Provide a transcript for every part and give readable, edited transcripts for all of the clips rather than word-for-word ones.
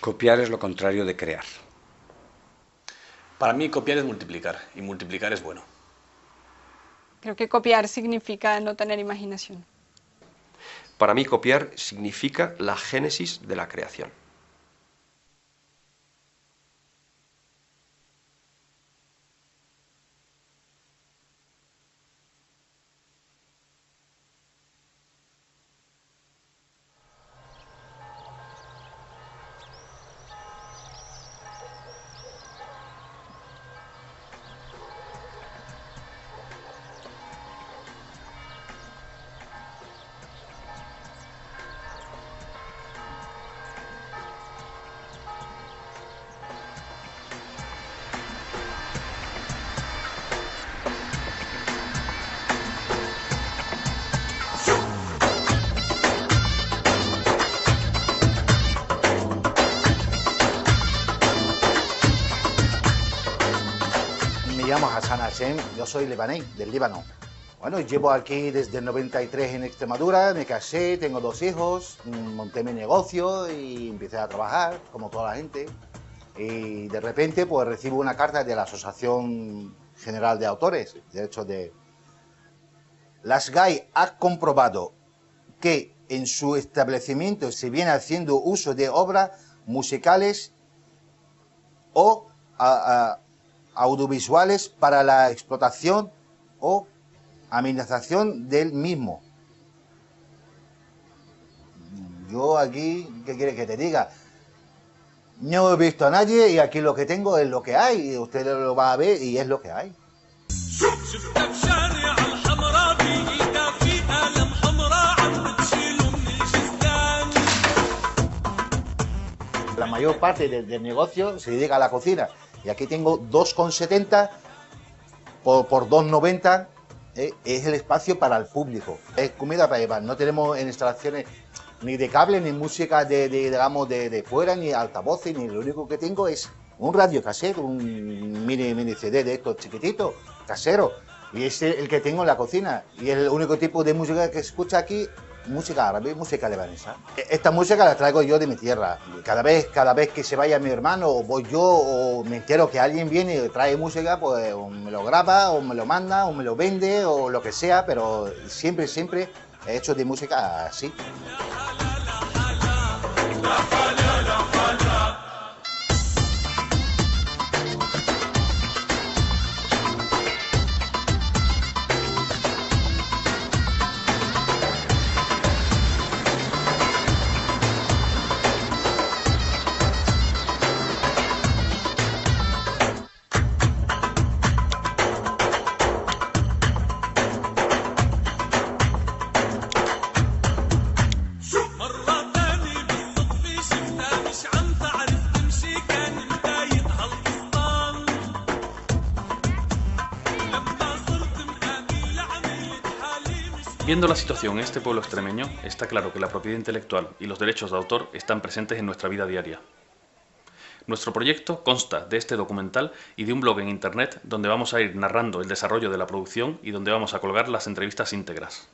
Copiar es lo contrario de crear. Para mí copiar es multiplicar, y multiplicar es bueno. Creo que copiar significa no tener imaginación. Para mí copiar significa la génesis de la creación. Me llamo Hassan Hashem, yo soy libanés, del Líbano. Bueno, llevo aquí desde el 93 en Extremadura, me casé, tengo 2 hijos, monté mi negocio y empecé a trabajar, como toda la gente. Y de repente pues recibo una carta de la Asociación General de Autores, de hecho de... La SGAE ha comprobado que en su establecimiento se viene haciendo uso de obras musicales o audiovisuales para la explotación o amenazación del mismo. Yo aquí, ¿qué quiere que te diga? No he visto a nadie y aquí lo que tengo es lo que hay, y usted lo va a ver y es lo que hay. La mayor parte del negocio se dedica a la cocina y aquí tengo 2,70 por 2,90, es el espacio para el público. Es comida para llevar, no tenemos instalaciones ni de cable, ni música digamos de fuera, ni altavoces, ni lo único que tengo es un radio casero, un mini CD de estos chiquititos, casero, y es el que tengo en la cocina, y es el único tipo de música que se escucha aquí, música árabe, música libanesa. Esta música la traigo yo de mi tierra, cada vez que se vaya mi hermano, o voy yo, o me entero que alguien viene y trae música, pues o me lo graba, o me lo manda, o me lo vende, o lo que sea, pero siempre he hecho de música así. Viendo la situación en este pueblo extremeño, está claro que la propiedad intelectual y los derechos de autor están presentes en nuestra vida diaria. Nuestro proyecto consta de este documental y de un blog en internet donde vamos a ir narrando el desarrollo de la producción y donde vamos a colgar las entrevistas íntegras.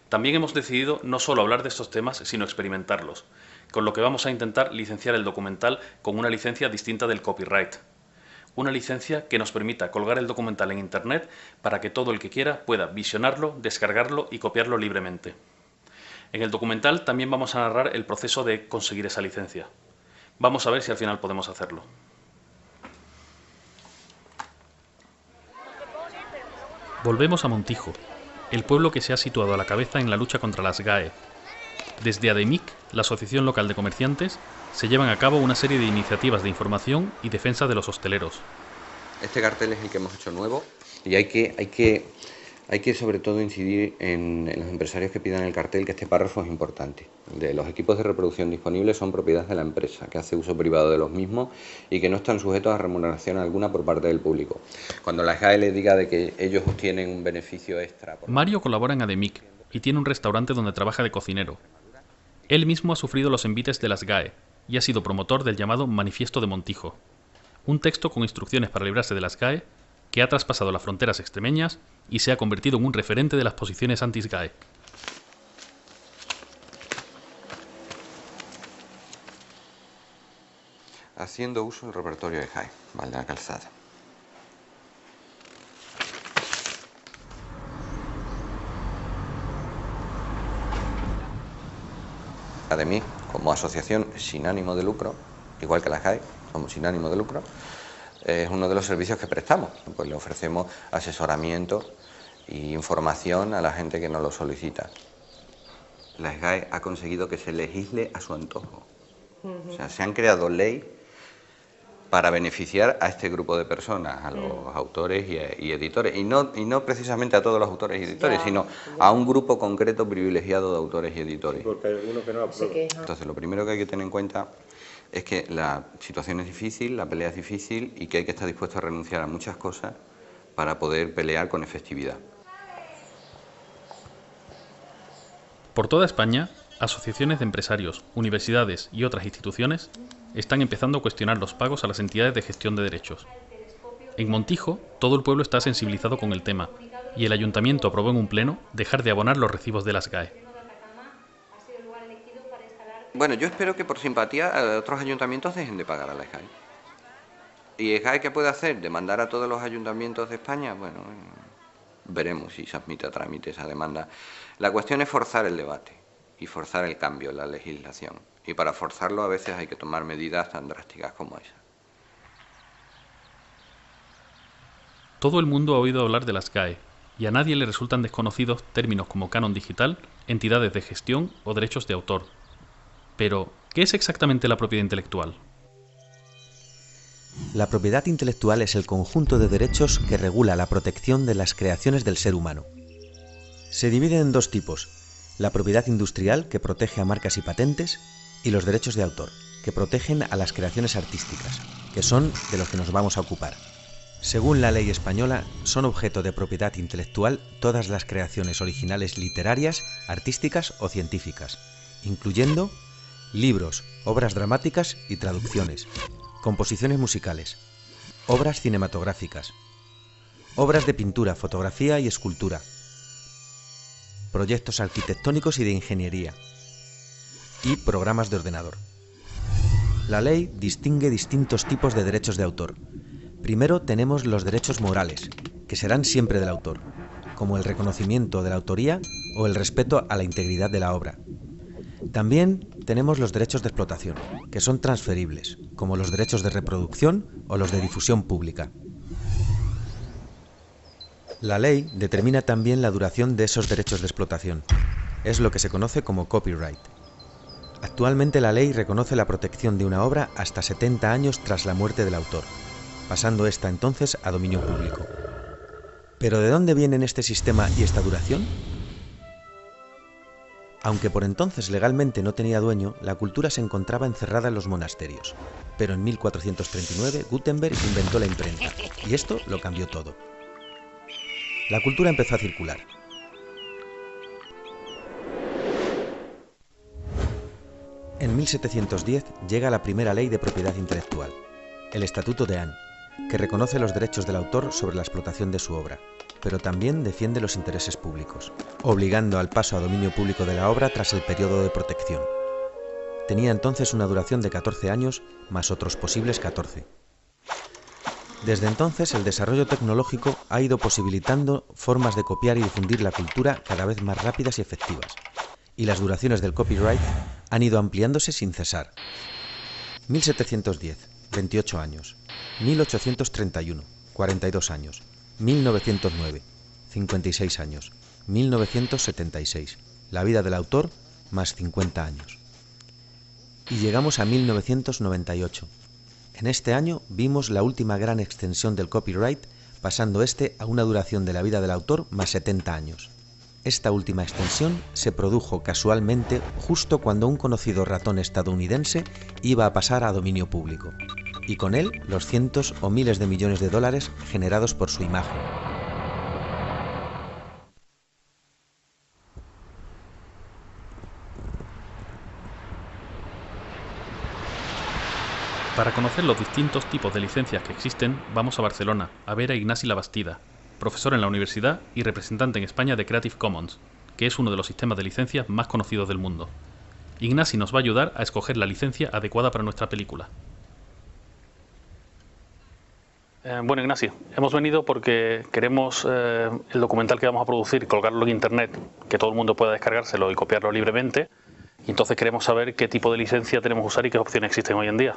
También hemos decidido no solo hablar de estos temas, sino experimentarlos, con lo que vamos a intentar licenciar el documental con una licencia distinta del copyright. Una licencia que nos permita colgar el documental en internet para que todo el que quiera pueda visionarlo, descargarlo y copiarlo libremente. En el documental también vamos a narrar el proceso de conseguir esa licencia. Vamos a ver si al final podemos hacerlo. Volvemos a Montijo, el pueblo que se ha situado a la cabeza en la lucha contra las GAE. Desde ADEMIC, la Asociación Local de Comerciantes, se llevan a cabo una serie de iniciativas de información y defensa de los hosteleros. Este cartel es el que hemos hecho nuevo y hay que sobre todo incidir en los empresarios que pidan el cartel, que este párrafo es importante. Los equipos de reproducción disponibles son propiedad de la empresa, que hace uso privado de los mismos y que no están sujetos a remuneración alguna por parte del público. Cuando la SGAE les diga de que ellos obtienen un beneficio extra... Mario colabora en ADEMIC y tiene un restaurante donde trabaja de cocinero. Él mismo ha sufrido los envites de las GAE y ha sido promotor del llamado Manifiesto de Montijo, un texto con instrucciones para librarse de las GAE que ha traspasado las fronteras extremeñas y se ha convertido en un referente de las posiciones anti-GAE. haciendo uso del repertorio de GAE, ¿vale? La calzada. De mí, como asociación sin ánimo de lucro, igual que la GAE, somos sin ánimo de lucro, es uno de los servicios que prestamos. Pues le ofrecemos asesoramiento e información a la gente que nos lo solicita. La SGAE ha conseguido que se legisle a su antojo. O sea, se han creado leyes para beneficiar a este grupo de personas, a los autores y editores, y no precisamente a todos los autores y editores, sino a un grupo concreto privilegiado de autores y editores. Porque hay algunos que no aprueban. Entonces, lo primero que hay que tener en cuenta es que la situación es difícil, la pelea es difícil y que hay que estar dispuesto a renunciar a muchas cosas para poder pelear con efectividad. Por toda España, asociaciones de empresarios, universidades y otras instituciones están empezando a cuestionar los pagos a las entidades de gestión de derechos. En Montijo, todo el pueblo está sensibilizado con el tema y el ayuntamiento aprobó en un pleno dejar de abonar los recibos de las GAE. Bueno, yo espero que por simpatía otros ayuntamientos dejen de pagar a la SGAE. ¿Y SGAE qué puede hacer? ¿Demandar a todos los ayuntamientos de España? Bueno, veremos si se admite a trámite esa demanda. La cuestión es forzar el debate y forzar el cambio en la legislación. Y para forzarlo a veces hay que tomar medidas tan drásticas como esa. Todo el mundo ha oído hablar de las GAE y a nadie le resultan desconocidos términos como canon digital, entidades de gestión o derechos de autor. Pero, ¿qué es exactamente la propiedad intelectual? La propiedad intelectual es el conjunto de derechos que regula la protección de las creaciones del ser humano. Se divide en dos tipos: la propiedad industrial, que protege a marcas y patentes, y los derechos de autor, que protegen a las creaciones artísticas, que son de los que nos vamos a ocupar. Según la ley española, son objeto de propiedad intelectual todas las creaciones originales literarias, artísticas o científicas, incluyendo libros, obras dramáticas y traducciones, composiciones musicales, obras cinematográficas, obras de pintura, fotografía y escultura, proyectos arquitectónicos y de ingeniería, y programas de ordenador. La ley distingue distintos tipos de derechos de autor. Primero tenemos los derechos morales, que serán siempre del autor, como el reconocimiento de la autoría o el respeto a la integridad de la obra. También tenemos los derechos de explotación, que son transferibles, como los derechos de reproducción o los de difusión pública. La ley determina también la duración de esos derechos de explotación. Es lo que se conoce como copyright. Actualmente la ley reconoce la protección de una obra hasta 70 años tras la muerte del autor, pasando esta entonces a dominio público. ¿Pero de dónde vienen este sistema y esta duración? Aunque por entonces legalmente no tenía dueño, la cultura se encontraba encerrada en los monasterios. Pero en 1439 Gutenberg inventó la imprenta, y esto lo cambió todo. La cultura empezó a circular. En 1710 llega la primera ley de propiedad intelectual, el Estatuto de Anne, que reconoce los derechos del autor sobre la explotación de su obra, pero también defiende los intereses públicos, obligando al paso a dominio público de la obra tras el periodo de protección. Tenía entonces una duración de 14 años, más otros posibles 14. Desde entonces, el desarrollo tecnológico ha ido posibilitando formas de copiar y difundir la cultura cada vez más rápidas y efectivas, y las duraciones del copyright han ido ampliándose sin cesar. 1710, 28 años. 1831, 42 años. 1909, 56 años. 1976, la vida del autor, más 50 años. Y llegamos a 1998. En este año vimos la última gran extensión del copyright, pasando este a una duración de la vida del autor más 70 años. Esta última extensión se produjo casualmente justo cuando un conocido ratón estadounidense iba a pasar a dominio público, y con él los cientos o miles de millones de dólares generados por su imagen. Para conocer los distintos tipos de licencias que existen, vamos a Barcelona, a ver a Ignasi Labastida, profesor en la universidad y representante en España de Creative Commons, que es uno de los sistemas de licencias más conocidos del mundo. Ignasi nos va a ayudar a escoger la licencia adecuada para nuestra película. Bueno, Ignacio, hemos venido porque queremos el documental que vamos a producir, colgarlo en internet, que todo el mundo pueda descargárselo y copiarlo libremente. Y entonces queremos saber qué tipo de licencia tenemos que usar y qué opciones existen hoy en día.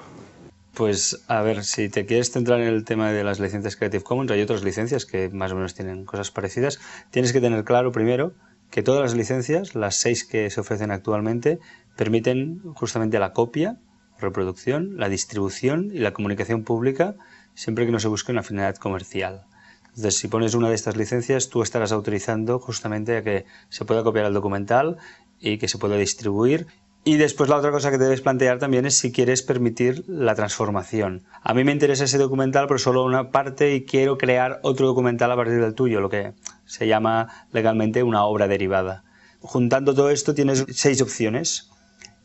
Pues a ver, si te quieres centrar en el tema de las licencias Creative Commons, hay otras licencias que más o menos tienen cosas parecidas. Tienes que tener claro primero que todas las licencias, las 6 que se ofrecen actualmente, permiten justamente la copia, reproducción, la distribución y la comunicación pública, siempre que no se busque una finalidad comercial. Entonces, si pones una de estas licencias, tú estarás autorizando justamente a que se pueda copiar el documental y que se pueda distribuir. Y después la otra cosa que debes plantear también es si quieres permitir la transformación. A mí me interesa ese documental, pero solo una parte, y quiero crear otro documental a partir del tuyo, lo que se llama legalmente una obra derivada. Juntando todo esto tienes 6 opciones,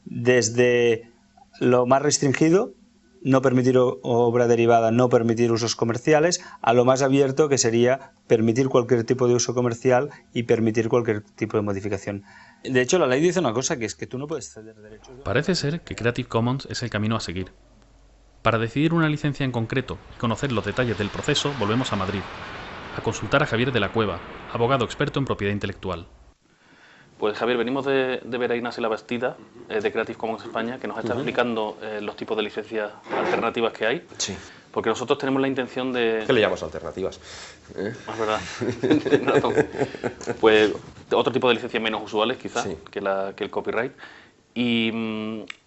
desde lo más restringido, no permitir obra derivada, no permitir usos comerciales, a lo más abierto, que sería permitir cualquier tipo de uso comercial y permitir cualquier tipo de modificación. De hecho, la ley dice una cosa, que es que tú no puedes ceder derechos. Parece ser que Creative Commons es el camino a seguir. Para decidir una licencia en concreto y conocer los detalles del proceso, volvemos a Madrid, a consultar a Javier de la Cueva, abogado experto en propiedad intelectual. Pues Javier, venimos de ver a Ignacio Labastida, de Creative Commons España, que nos está explicando los tipos de licencias alternativas que hay. Sí. Porque nosotros tenemos la intención de... ¿Qué le llamas alternativas? Es verdad. Tienes razón. Pues otro tipo de licencias menos usuales, quizás, Sí. que el copyright. Y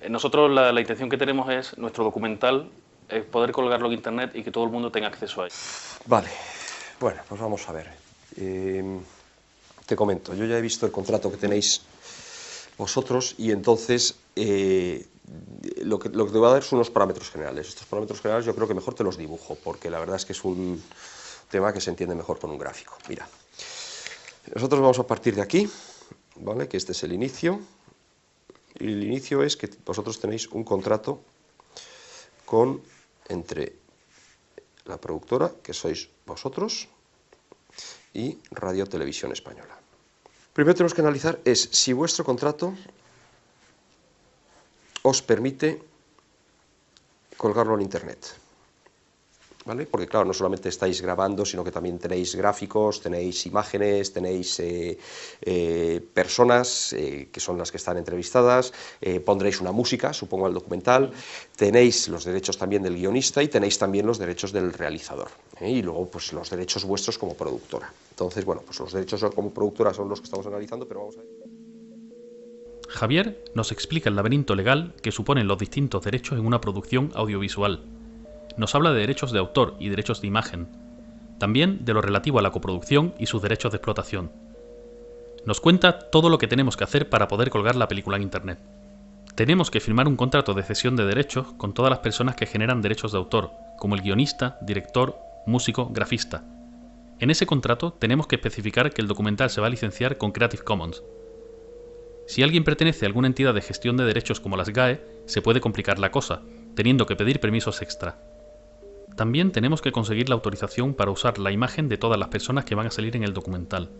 nosotros la intención que tenemos es nuestro documental, poder colgarlo en internet y que todo el mundo tenga acceso a él. Vale, bueno, pues vamos a ver. Te comento, yo ya he visto el contrato que tenéis vosotros y entonces lo que te voy a dar son unos parámetros generales. Estos parámetros generales yo creo que mejor te los dibujo, porque la verdad es que es un tema que se entiende mejor con un gráfico. Mira, nosotros vamos a partir de aquí, ¿vale? Que este es el inicio. Y el inicio es que vosotros tenéis un contrato entre la productora, que sois vosotros, y Radio Televisión Española. Primero tenemos que analizar es si vuestro contrato os permite colgarlo en internet, ¿vale? Porque claro, no solamente estáis grabando, sino que también tenéis gráficos, tenéis imágenes, tenéis personas que son las que están entrevistadas, pondréis una música, supongo, al documental, tenéis los derechos también del guionista y tenéis también los derechos del realizador, y luego pues los derechos vuestros como productora. Entonces, bueno, pues los derechos como productora son los que estamos analizando, pero vamos a ver. Javier nos explica el laberinto legal que suponen los distintos derechos en una producción audiovisual. Nos habla de derechos de autor y derechos de imagen, también de lo relativo a la coproducción y sus derechos de explotación. Nos cuenta todo lo que tenemos que hacer para poder colgar la película en internet. Tenemos que firmar un contrato de cesión de derechos con todas las personas que generan derechos de autor, como el guionista, director, músico, grafista. En ese contrato tenemos que especificar que el documental se va a licenciar con Creative Commons. Si alguien pertenece a alguna entidad de gestión de derechos como las GAE, se puede complicar la cosa, teniendo que pedir permisos extra. También tenemos que conseguir la autorización para usar la imagen de todas las personas que van a salir en el documental.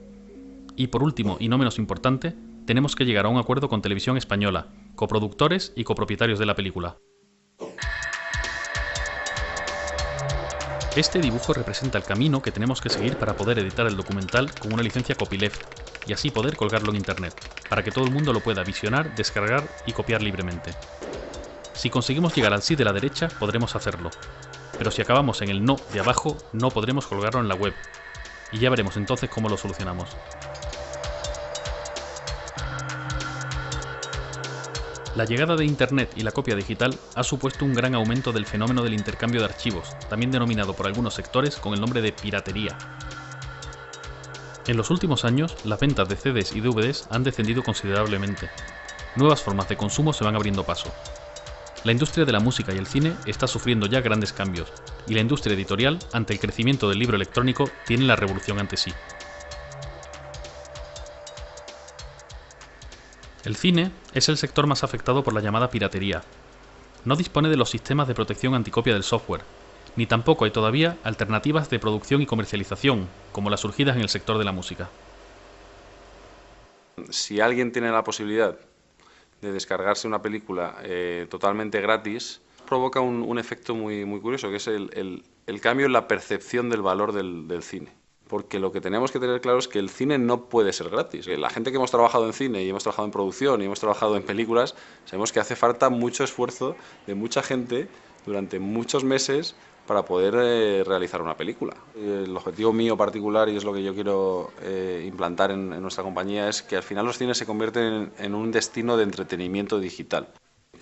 Y por último, y no menos importante, tenemos que llegar a un acuerdo con Televisión Española, coproductores y copropietarios de la película. Este dibujo representa el camino que tenemos que seguir para poder editar el documental con una licencia copyleft y así poder colgarlo en internet, para que todo el mundo lo pueda visionar, descargar y copiar libremente. Si conseguimos llegar al sí de la derecha, podremos hacerlo, pero si acabamos en el no de abajo, no podremos colgarlo en la web, y ya veremos entonces cómo lo solucionamos. La llegada de Internet y la copia digital ha supuesto un gran aumento del fenómeno del intercambio de archivos, también denominado por algunos sectores con el nombre de piratería. En los últimos años, las ventas de CDs y DVDs han descendido considerablemente. Nuevas formas de consumo se van abriendo paso. La industria de la música y el cine está sufriendo ya grandes cambios, y la industria editorial, ante el crecimiento del libro electrónico, tiene la revolución ante sí. El cine es el sector más afectado por la llamada piratería. No dispone de los sistemas de protección anticopia del software, ni tampoco hay todavía alternativas de producción y comercialización, como las surgidas en el sector de la música. Si alguien tiene la posibilidad de descargarse una película totalmente gratis, provoca un efecto muy curioso, que es el cambio en la percepción del valor del cine. Porque lo que tenemos que tener claro es que el cine no puede ser gratis. La gente que hemos trabajado en cine y hemos trabajado en producción y hemos trabajado en películas, sabemos que hace falta mucho esfuerzo de mucha gente durante muchos meses para poder realizar una película. El objetivo mío particular, y es lo que yo quiero implantar en nuestra compañía, es que al final los cines se convierten en un destino de entretenimiento digital.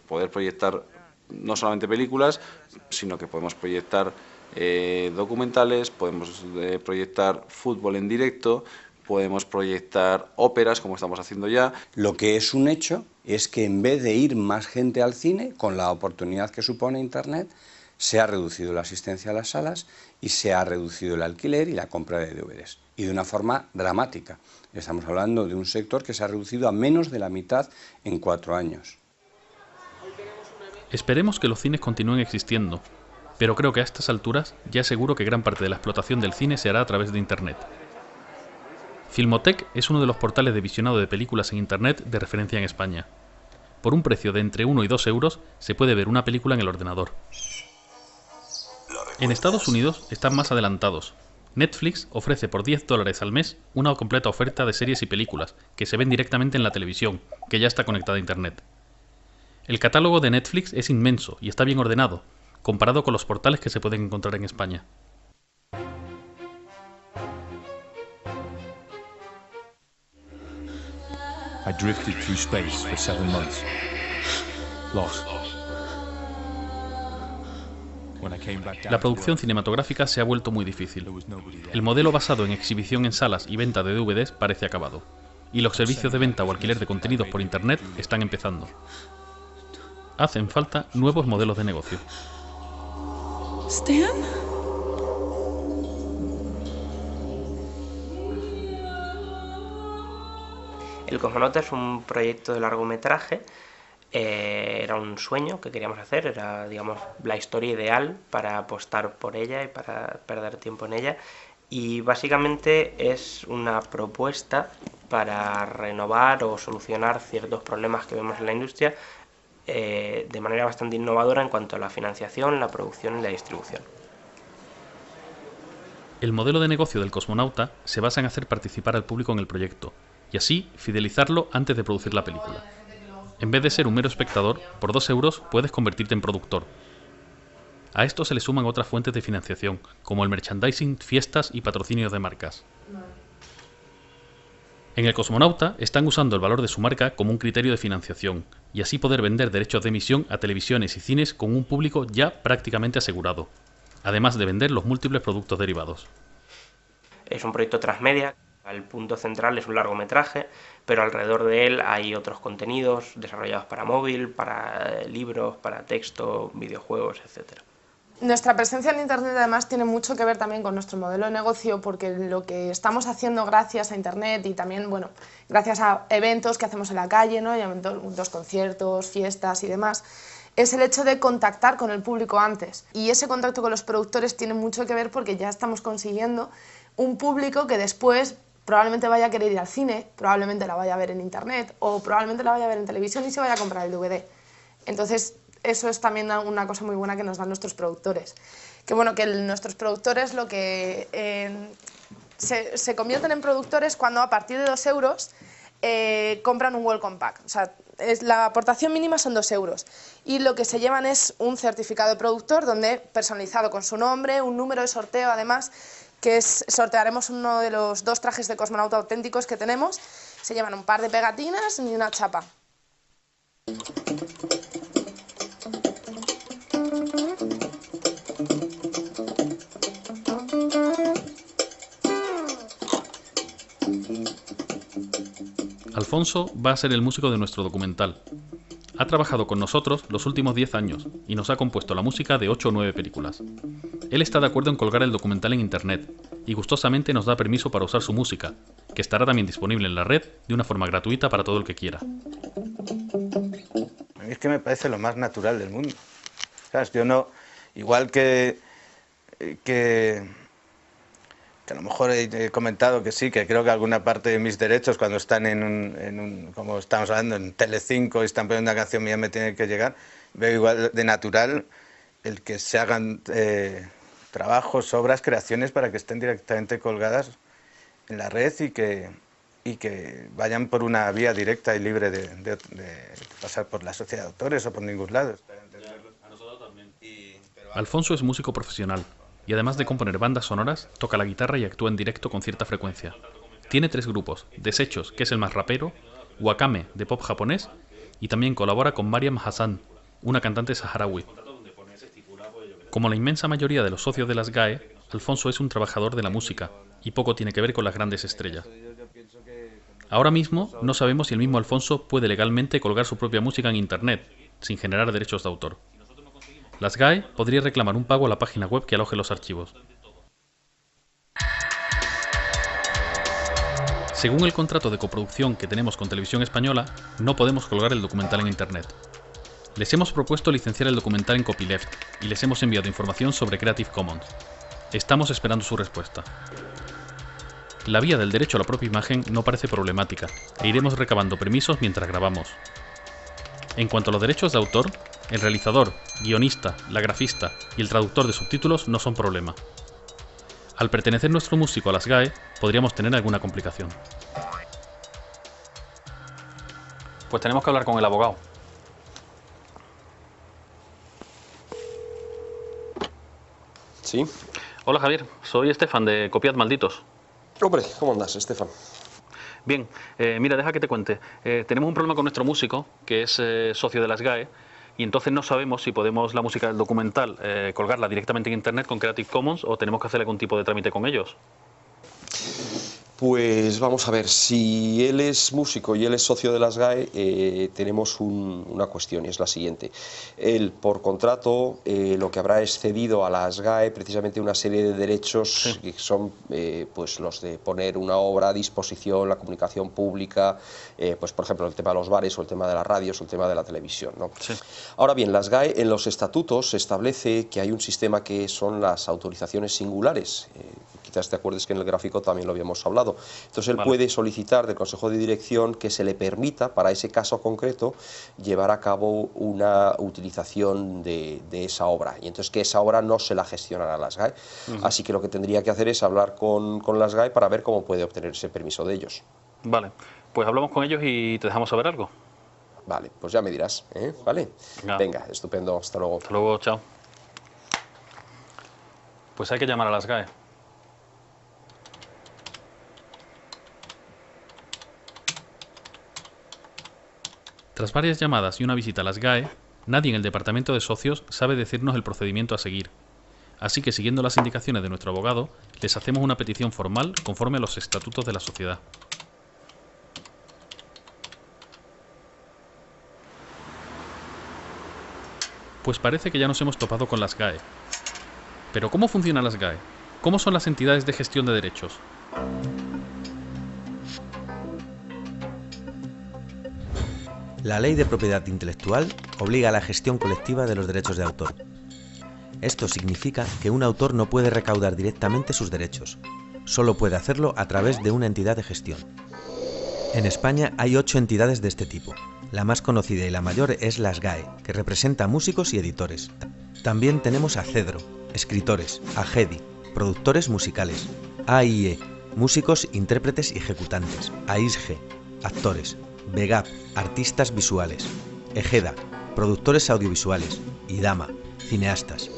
Poder proyectar no solamente películas, sino que podemos proyectar documentales, podemos proyectar fútbol en directo, podemos proyectar óperas, como estamos haciendo ya. Lo que es un hecho es que en vez de ir más gente al cine, con la oportunidad que supone Internet, se ha reducido la asistencia a las salas y se ha reducido el alquiler y la compra de DVDs. Y de una forma dramática. Estamos hablando de un sector que se ha reducido a menos de la mitad en 4 años. Esperemos que los cines continúen existiendo, pero creo que a estas alturas ya es seguro que gran parte de la explotación del cine se hará a través de Internet. Filmoteque es uno de los portales de visionado de películas en Internet de referencia en España. Por un precio de entre 1 y 2 euros se puede ver una película en el ordenador. En Estados Unidos están más adelantados. Netflix ofrece por $10 al mes una completa oferta de series y películas que se ven directamente en la televisión, que ya está conectada a Internet. El catálogo de Netflix es inmenso y está bien ordenado, comparado con los portales que se pueden encontrar en España. I drifted through space for 7 months. Lost. La producción cinematográfica se ha vuelto muy difícil. El modelo basado en exhibición en salas y venta de DVDs parece acabado, y los servicios de venta o alquiler de contenidos por Internet están empezando. Hacen falta nuevos modelos de negocio. ¿Stan? El Cosmonauta es un proyecto de largometraje. Era un sueño que queríamos hacer, era, digamos, la historia ideal para apostar por ella y para perder tiempo en ella. Y básicamente es una propuesta para renovar o solucionar ciertos problemas que vemos en la industria de manera bastante innovadora en cuanto a la financiación, la producción y la distribución. El modelo de negocio del Cosmonauta se basa en hacer participar al público en el proyecto y así fidelizarlo antes de producir la película. En vez de ser un mero espectador, por 2 euros puedes convertirte en productor. A esto se le suman otras fuentes de financiación, como el merchandising, fiestas y patrocinios de marcas. En el Cosmonauta están usando el valor de su marca como un criterio de financiación, y así poder vender derechos de emisión a televisiones y cines con un público ya prácticamente asegurado, además de vender los múltiples productos derivados. Es un proyecto transmedia. El punto central es un largometraje, pero alrededor de él hay otros contenidos desarrollados para móvil, para libros, para texto, videojuegos, etc. Nuestra presencia en Internet además tiene mucho que ver también con nuestro modelo de negocio, porque lo que estamos haciendo gracias a Internet y también, bueno, gracias a eventos que hacemos en la calle, ¿no? Eventos, conciertos, fiestas y demás, es el hecho de contactar con el público antes. Y ese contacto con los productores tiene mucho que ver porque ya estamos consiguiendo un público que después probablemente vaya a querer ir al cine, probablemente la vaya a ver en Internet o probablemente la vaya a ver en televisión y se vaya a comprar el DVD. Entonces, eso es también una cosa muy buena que nos dan nuestros productores. Que bueno, que nuestros productores lo que se convierten en productores cuando a partir de 2 euros compran un welcome pack. O sea, la aportación mínima son 2 euros y lo que se llevan es un certificado de productor donde personalizado con su nombre, un número de sorteo además, que sortearemos uno de los 2 trajes de cosmonauta auténticos que tenemos. Se llevan un par de pegatinas y una chapa. Alfonso va a ser el músico de nuestro documental. Ha trabajado con nosotros los últimos 10 años y nos ha compuesto la música de 8 o 9 películas. Él está de acuerdo en colgar el documental en Internet y gustosamente nos da permiso para usar su música, que estará también disponible en la red de una forma gratuita para todo el que quiera. A mí es que me parece lo más natural del mundo. ¿Sabes? Yo no, igual que a lo mejor he comentado que sí, que creo que alguna parte de mis derechos cuando están como estamos hablando, en Telecinco y están poniendo una canción mía me tiene que llegar, veo igual de natural el que se hagan trabajos, obras, creaciones para que estén directamente colgadas en la red y que vayan por una vía directa y libre de pasar por la sociedad de autores o por ningún lado. Alfonso es músico profesional y además de componer bandas sonoras, toca la guitarra y actúa en directo con cierta frecuencia. Tiene 3 grupos: Desechos, que es el más rapero, Wakame, de pop japonés, y también colabora con Mariam Hassan, una cantante saharaui. Como la inmensa mayoría de los socios de las GAE, Alfonso es un trabajador de la música y poco tiene que ver con las grandes estrellas. Ahora mismo no sabemos si el mismo Alfonso puede legalmente colgar su propia música en Internet, sin generar derechos de autor. Las GAE podría reclamar un pago a la página web que aloje los archivos. Según el contrato de coproducción que tenemos con Televisión Española, no podemos colgar el documental en Internet. Les hemos propuesto licenciar el documental en copyleft y les hemos enviado información sobre Creative Commons. Estamos esperando su respuesta. La vía del derecho a la propia imagen no parece problemática e iremos recabando permisos mientras grabamos. En cuanto a los derechos de autor, el realizador, guionista, la grafista y el traductor de subtítulos no son problema. Al pertenecer nuestro músico a las GAE, podríamos tener alguna complicación. Pues tenemos que hablar con el abogado. ¿Sí? Hola Javier, soy Estefan de Copiad Malditos. Hombre, ¿cómo andas, Estefan? Bien, mira, deja que te cuente. Tenemos un problema con nuestro músico, que es socio de las GAE, y entonces no sabemos si podemos la música del documental colgarla directamente en Internet con Creative Commons o tenemos que hacer algún tipo de trámite con ellos. Pues vamos a ver, si él es músico y él es socio de las GAE, tenemos una cuestión y es la siguiente. Él, por contrato, lo que habrá es cedido a las GAE precisamente una serie de derechos que son pues los de poner una obra a disposición, la comunicación pública, pues por ejemplo el tema de los bares o el tema de las radios o el tema de la televisión, ¿no? Sí. Ahora bien, las GAE en los estatutos se establece que hay un sistema que son las autorizaciones singulares. Quizás te acuerdes que en el gráfico también lo habíamos hablado. Entonces él puede solicitar del Consejo de Dirección que se le permita, para ese caso concreto, llevar a cabo una utilización de esa obra. Y entonces que esa obra no se la gestionará las GAE. Así que lo que tendría que hacer es hablar con las GAE para ver cómo puede obtener ese permiso de ellos. Vale, pues hablamos con ellos y te dejamos saber algo. Vale, pues ya me dirás, ¿eh? Vale. Venga, estupendo, hasta luego. Hasta luego, chao. Pues hay que llamar a las GAE. Tras varias llamadas y una visita a las GAE, nadie en el departamento de socios sabe decirnos el procedimiento a seguir. Así que, siguiendo las indicaciones de nuestro abogado, les hacemos una petición formal conforme a los estatutos de la sociedad. Pues parece que ya nos hemos topado con las GAE. Pero ¿cómo funcionan las GAE? ¿Cómo son las entidades de gestión de derechos? La Ley de Propiedad Intelectual obliga a la gestión colectiva de los derechos de autor. Esto significa que un autor no puede recaudar directamente sus derechos, solo puede hacerlo a través de una entidad de gestión. En España hay 8 entidades de este tipo. La más conocida y la mayor es las GAE, que representa a músicos y editores. También tenemos a CEDRO, escritores, a GEDI, productores musicales, AIE, músicos, intérpretes y ejecutantes, a ISGE, actores, VEGAP, artistas visuales, EGEDA, productores audiovisuales, IDAMA, cineastas.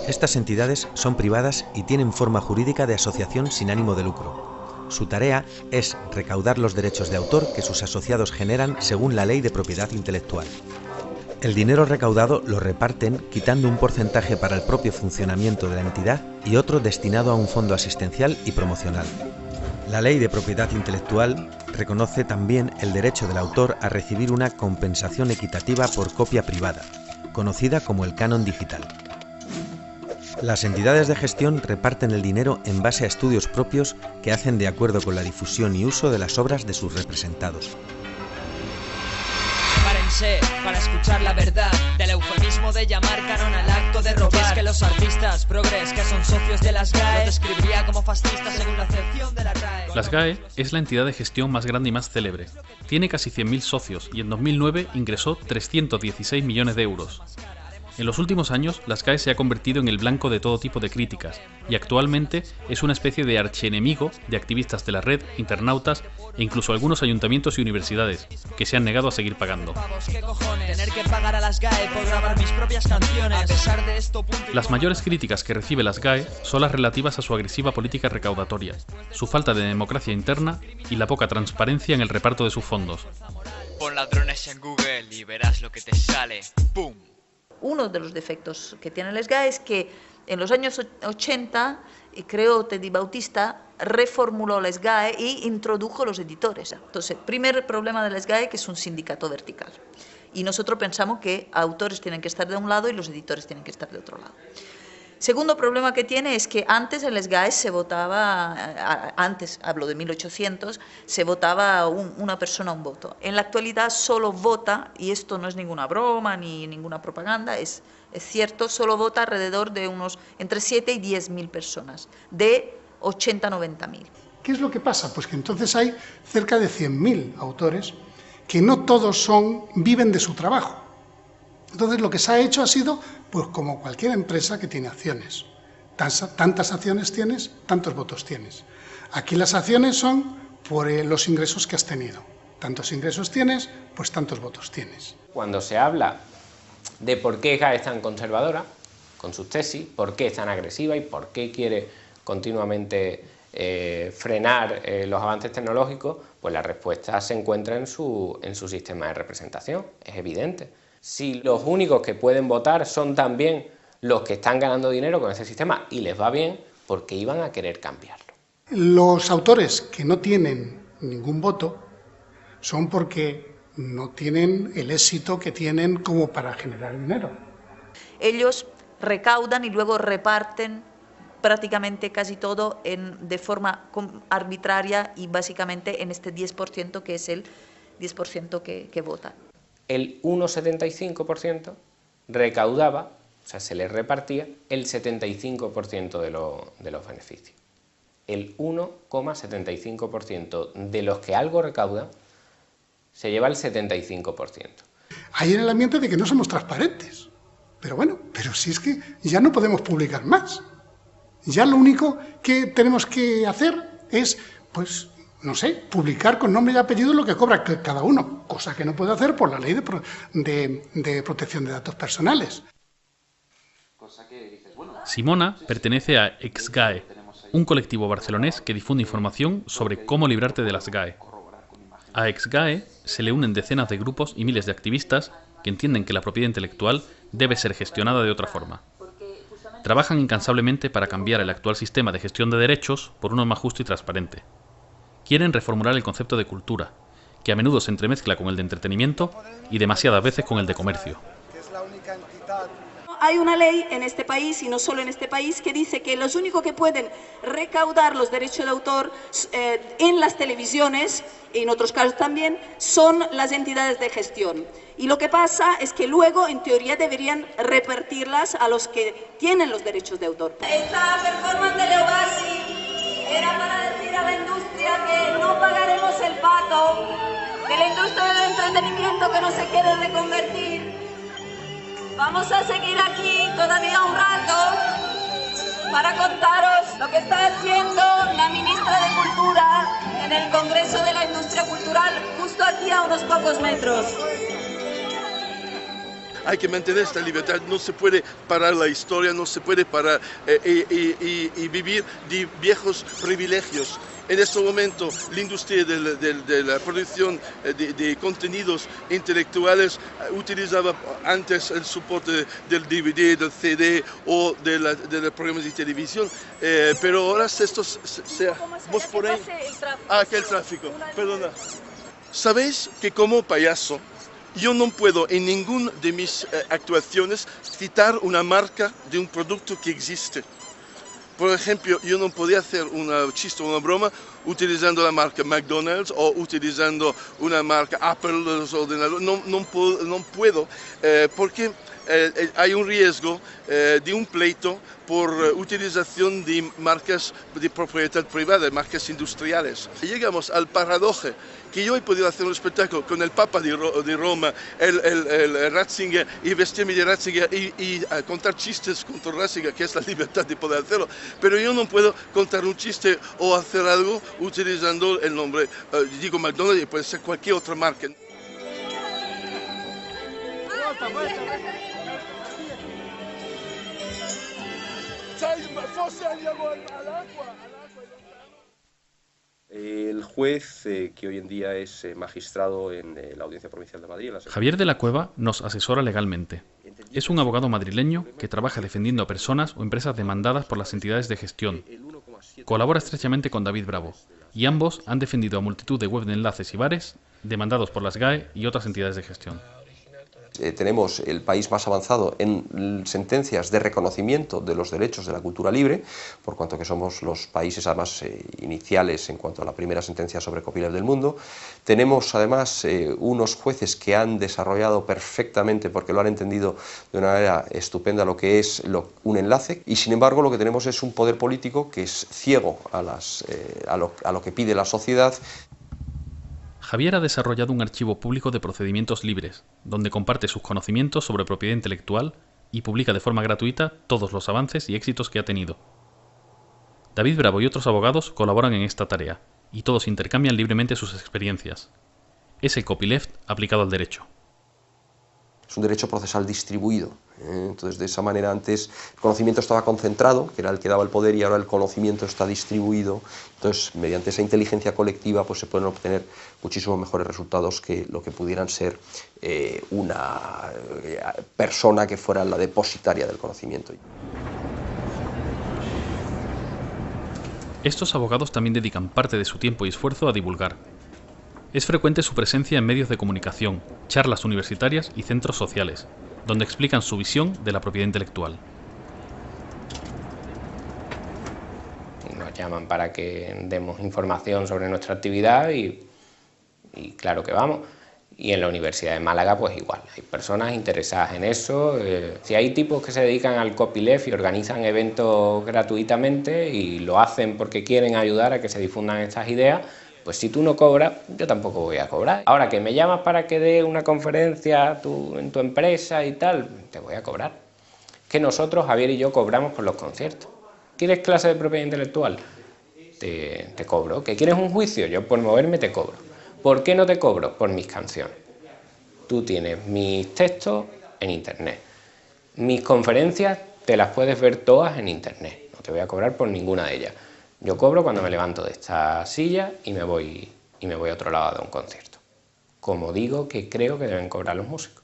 Estas entidades son privadas y tienen forma jurídica de asociación sin ánimo de lucro. Su tarea es recaudar los derechos de autor que sus asociados generan según la Ley de Propiedad Intelectual. El dinero recaudado lo reparten quitando un porcentaje para el propio funcionamiento de la entidad y otro destinado a un fondo asistencial y promocional. La Ley de Propiedad Intelectual reconoce también el derecho del autor a recibir una compensación equitativa por copia privada, conocida como el canon digital. Las entidades de gestión reparten el dinero en base a estudios propios que hacen de acuerdo con la difusión y uso de las obras de sus representados. Para escuchar la verdad del eufemismo de llamar canon al acto de robar. Es que los artistas progres que son socios de las GAE los describiría como fascistas según la acepción de la RAE. Las GAE es la entidad de gestión más grande y más célebre. Tiene casi 100.000 socios y en 2009 ingresó 316 millones de euros. En los últimos años, la SGAE se ha convertido en el blanco de todo tipo de críticas y actualmente es una especie de archienemigo de activistas de la red, internautas e incluso algunos ayuntamientos y universidades que se han negado a seguir pagando. Las mayores críticas que recibe la SGAE son las relativas a su agresiva política recaudatoria, su falta de democracia interna y la poca transparencia en el reparto de sus fondos. Pon ladrones en Google y verás lo que te sale. ¡Pum! Uno de los defectos que tiene la SGAE es que en los años 80, creo Teddy Bautista reformuló la SGAE e introdujo los editores. Entonces, primer problema de la SGAE, que es un sindicato vertical. Y nosotros pensamos que autores tienen que estar de un lado y los editores tienen que estar de otro lado. Segundo problema que tiene es que antes en la SGAE se votaba, antes hablo de 1800, se votaba una persona un voto. En la actualidad solo vota, y esto no es ninguna broma ni ninguna propaganda, es cierto, solo vota alrededor de unos entre 7 y 10.000 personas, de 80 a 90.000. ¿Qué es lo que pasa? Pues que entonces hay cerca de 100.000 autores que no todos viven de su trabajo. Entonces lo que se ha hecho ha sido, pues como cualquier empresa que tiene acciones. Tantas acciones tienes, tantos votos tienes. Aquí las acciones son por los ingresos que has tenido. Tantos ingresos tienes, pues tantos votos tienes. Cuando se habla de por qué SGAE es tan conservadora, con sus tesis, por qué es tan agresiva y por qué quiere continuamente frenar los avances tecnológicos, pues la respuesta se encuentra en su sistema de representación, es evidente. Si los únicos que pueden votar son también los que están ganando dinero con ese sistema y les va bien, ¿por qué iban a querer cambiarlo? Los autores que no tienen ningún voto son porque no tienen el éxito que tienen como para generar dinero. Ellos recaudan y luego reparten prácticamente casi todo de forma arbitraria y básicamente en este 10% que es el 10% que vota. El 1,75% recaudaba, o sea, se le repartía el 75% de los beneficios. El 1,75% de los que algo recaudan se lleva el 75%. Hay en el ambiente de que no somos transparentes. Pero bueno, pero si es que ya no podemos publicar más. Ya lo único que tenemos que hacer es, pues, no sé, publicar con nombre y apellido lo que cobra cada uno, cosa que no puede hacer por la ley de protección de datos personales. Simona pertenece a ex-SGAE, un colectivo barcelonés que difunde información sobre cómo librarte de la SGAE. A ex-SGAE se le unen decenas de grupos y miles de activistas que entienden que la propiedad intelectual debe ser gestionada de otra forma. Trabajan incansablemente para cambiar el actual sistema de gestión de derechos por uno más justo y transparente. Quieren reformular el concepto de cultura, que a menudo se entremezcla con el de entretenimiento y demasiadas veces con el de comercio. Hay una ley en este país, y no solo en este país, que dice que los únicos que pueden recaudar los derechos de autor en las televisiones, y en otros casos también, son las entidades de gestión. Y lo que pasa es que luego, en teoría, deberían repartirlas a los que tienen los derechos de autor. Esta performance de Leo Bassi era para decir a la industria que no pagaremos el pato, que la industria del entretenimiento que no se quiere reconvertir. Vamos a seguir aquí todavía un rato para contaros lo que está haciendo la ministra de Cultura en el Congreso de la Industria Cultural, justo aquí a unos pocos metros. Hay que mantener esta libertad, no se puede parar la historia, no se puede parar y vivir de viejos privilegios. En este momento, la industria de la producción de contenidos intelectuales utilizaba antes el soporte del DVD, del CD o de los programas de televisión, pero ahora vos ponéis... Ah, que el tráfico, perdona. ¿Sabéis que como payaso yo no puedo en ninguna de mis actuaciones citar una marca de un producto que existe? Por ejemplo, yo no podía hacer un chiste o una broma utilizando la marca McDonald's o utilizando una marca Apple, los ordenadores. No puedo, porque hay un riesgo de un pleito por utilización de marcas de propiedad privada, marcas industriales. Llegamos al paradoja que yo he podido hacer un espectáculo con el Papa de Roma, el Ratzinger, y vestirme de Ratzinger y contar chistes contra Ratzinger, que es la libertad de poder hacerlo, pero yo no puedo contar un chiste o hacer algo utilizando el nombre, digo McDonald's, y puede ser cualquier otra marca. El juez, que hoy en día es magistrado en la Audiencia Provincial de Madrid. Javier de la Cueva nos asesora legalmente. Es un abogado madrileño que trabaja defendiendo a personas o empresas demandadas por las entidades de gestión. Colabora estrechamente con David Bravo, y ambos han defendido a multitud de web de enlaces y bares demandados por las GAE y otras entidades de gestión. Tenemos el país más avanzado en sentencias de reconocimiento de los derechos de la cultura libre, por cuanto que somos los países además iniciales en cuanto a la primera sentencia sobre copyleft del mundo. Tenemos además unos jueces que han desarrollado perfectamente, porque lo han entendido de una manera estupenda, lo que es un enlace, y sin embargo lo que tenemos es un poder político que es ciego a lo que pide la sociedad. Javier ha desarrollado un archivo público de procedimientos libres, donde comparte sus conocimientos sobre propiedad intelectual y publica de forma gratuita todos los avances y éxitos que ha tenido. David Bravo y otros abogados colaboran en esta tarea, y todos intercambian libremente sus experiencias. Es el copyleft aplicado al derecho. Es un derecho procesal distribuido. Entonces, de esa manera, antes el conocimiento estaba concentrado, que era el que daba el poder, y ahora el conocimiento está distribuido. Entonces, mediante esa inteligencia colectiva, pues se pueden obtener muchísimos mejores resultados que lo que pudieran ser una persona que fuera la depositaria del conocimiento. Estos abogados también dedican parte de su tiempo y esfuerzo a divulgar. Es frecuente su presencia en medios de comunicación, charlas universitarias y centros sociales, donde explican su visión de la propiedad intelectual. Nos llaman para que demos información sobre nuestra actividad y claro que vamos. Y en la Universidad de Málaga pues igual, hay personas interesadas en eso. Si hay tipos que se dedican al copyleft y organizan eventos gratuitamente y lo hacen porque quieren ayudar a que se difundan estas ideas, pues si tú no cobras, yo tampoco voy a cobrar. Ahora que me llamas para que dé una conferencia en tu empresa y tal, te voy a cobrar. Que nosotros, Javier y yo, cobramos por los conciertos. ¿Quieres clase de propiedad intelectual? Te cobro. ¿Que quieres un juicio? Yo por moverme te cobro. ¿Por qué no te cobro? Por mis canciones. Tú tienes mis textos en internet. Mis conferencias te las puedes ver todas en internet. No te voy a cobrar por ninguna de ellas. Yo cobro cuando me levanto de esta silla y me voy a otro lado a dar un concierto. Como digo que creo que deben cobrar los músicos.